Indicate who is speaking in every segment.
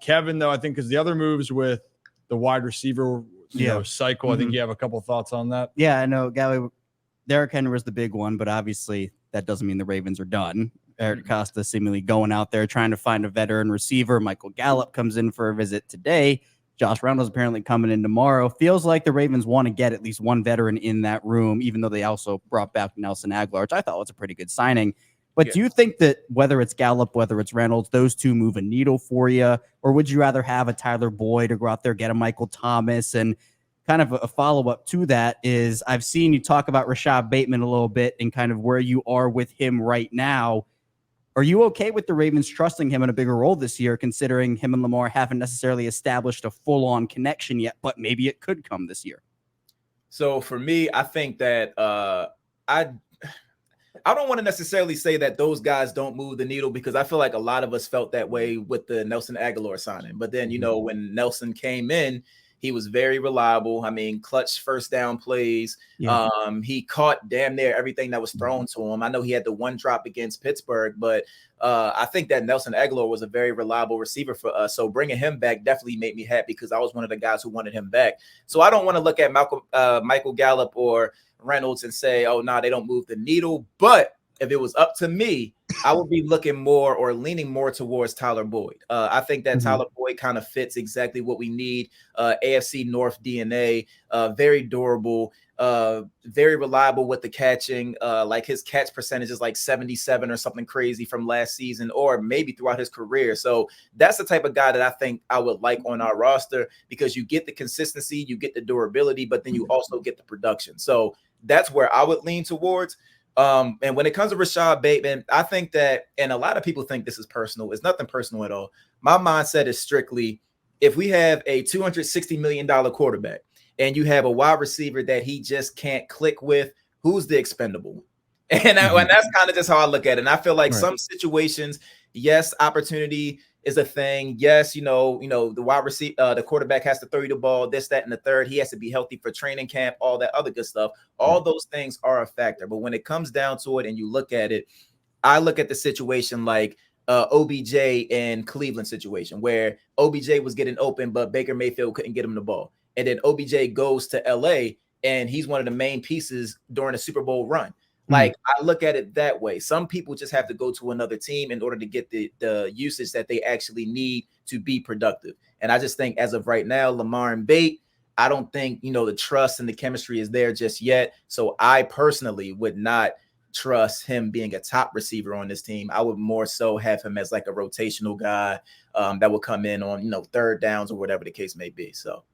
Speaker 1: Kevin, though, I think because the other moves with the wide receiver cycle, I think you have a couple thoughts on that.
Speaker 2: Yeah, I know. Gowie, Derrick Henry was the big one, but obviously that doesn't mean the Ravens are done. Eric Costa seemingly going out there trying to find a veteran receiver. Michael Gallup comes in for a visit today. Josh Reynolds apparently coming in tomorrow. Feels like the Ravens want to get at least one veteran in that room, even though they also brought back Nelson Aguilar, which I thought was a pretty good signing. But do you think that whether it's Gallup, whether it's Reynolds, those two move a needle for you? Or would you rather have a Tyler Boyd or go out there, get a Michael Thomas? And kind of a follow-up to that is I've seen you talk about Rashad Bateman a little bit and kind of where you are with him right now. Are you okay with the Ravens trusting him in a bigger role this year, considering him and Lamar haven't necessarily established a full-on connection yet, but maybe it could come this year?
Speaker 3: So for me, I think that I don't want to necessarily say that those guys don't move the needle, because I feel like a lot of us felt that way with the Nelson Aguilar signing. But then, when Nelson came in, he was very reliable. I mean, clutch first down plays. Yeah. He caught damn near everything that was thrown to him. I know he had the one drop against Pittsburgh, but I think that Nelson Aguilar was a very reliable receiver for us. So bringing him back definitely made me happy, because I was one of the guys who wanted him back. So I don't want to look at Michael Gallup or Reynolds and say, oh, no, they don't move the needle. But if it was up to me, I would be looking more or leaning more towards Tyler Boyd. I think that Tyler Boyd kind of fits exactly what we need. AFC North DNA, very durable, very reliable with the catching. Like his catch percentage is like 77 or something crazy from last season, or maybe throughout his career. So that's the type of guy that I think I would like on our roster, because you get the consistency, you get the durability, but then you also get the production. So that's where I would lean towards. And when it comes to Rashad Bateman, I think that, and a lot of people think this is personal, it's nothing personal at all. My mindset is strictly, if we have a $260 million quarterback and you have a wide receiver that he just can't click with, who's the expendable? And that's kind of just how I look at it. And I feel like some situations, yes, opportunity is a thing. Yes, the wide receiver, the quarterback has to throw you the ball, this, that, and the third. He has to be healthy for training camp, all that other good stuff. All those things are a factor. But when it comes down to it and you look at it, I look at the situation like OBJ in Cleveland situation, where OBJ was getting open, but Baker Mayfield couldn't get him the ball. And then OBJ goes to LA, and he's one of the main pieces during a Super Bowl run. Like, I look at it that way. Some people just have to go to another team in order to get the usage that they actually need to be productive. And I just think as of right now, Lamar and Bate, I don't think, the trust and the chemistry is there just yet. So I personally would not trust him being a top receiver on this team. I would more so have him as like a rotational guy that will come in on, third downs or whatever the case may be. So,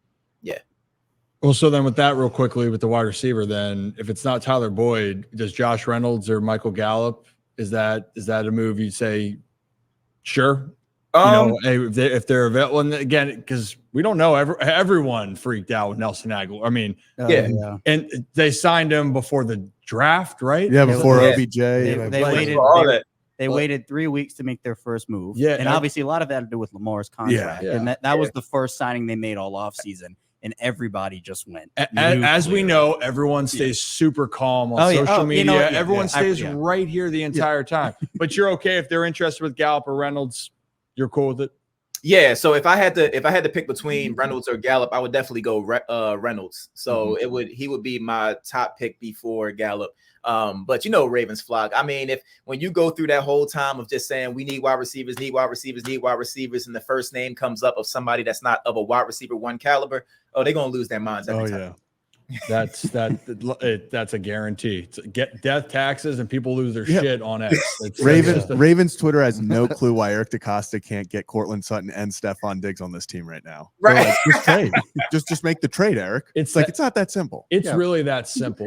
Speaker 3: yeah.
Speaker 1: Well, so then with that real quickly with the wide receiver, then if it's not Tyler Boyd, does Josh Reynolds or Michael Gallup, is that a move you'd say, sure? If they're available, and again, because we don't know, everyone freaked out with Nelson Aguilar. I mean, and they signed him before the draft, right?
Speaker 4: Yeah, before OBJ.
Speaker 2: They waited 3 weeks to make their first move.
Speaker 1: Yeah,
Speaker 2: and obviously a lot of that had to do with Lamar's contract. Yeah. And that was the first signing they made all offseason. And everybody just went.
Speaker 1: As we know, everyone stays super calm on social media. Everyone stays right here the entire time. But you're okay if they're interested with Gallup or Reynolds. You're cool with it.
Speaker 3: Yeah. So if I had to pick between Reynolds or Gallup, I would definitely go Reynolds. So he would be my top pick before Gallup. But Ravens flock. I mean, when you go through that whole time of just saying we need wide receivers, and the first name comes up of somebody that's not of a wide receiver one caliber, they're gonna lose their minds every time.
Speaker 1: That's a guarantee. Get death taxes and people lose their shit on X.
Speaker 4: Ravens Twitter has no clue why Eric DeCosta can't get Cortland Sutton and Stephon Diggs on this team right now.
Speaker 3: Right.
Speaker 4: Like, just trade. just make the trade, Eric. It's not that simple.
Speaker 1: It's really that simple.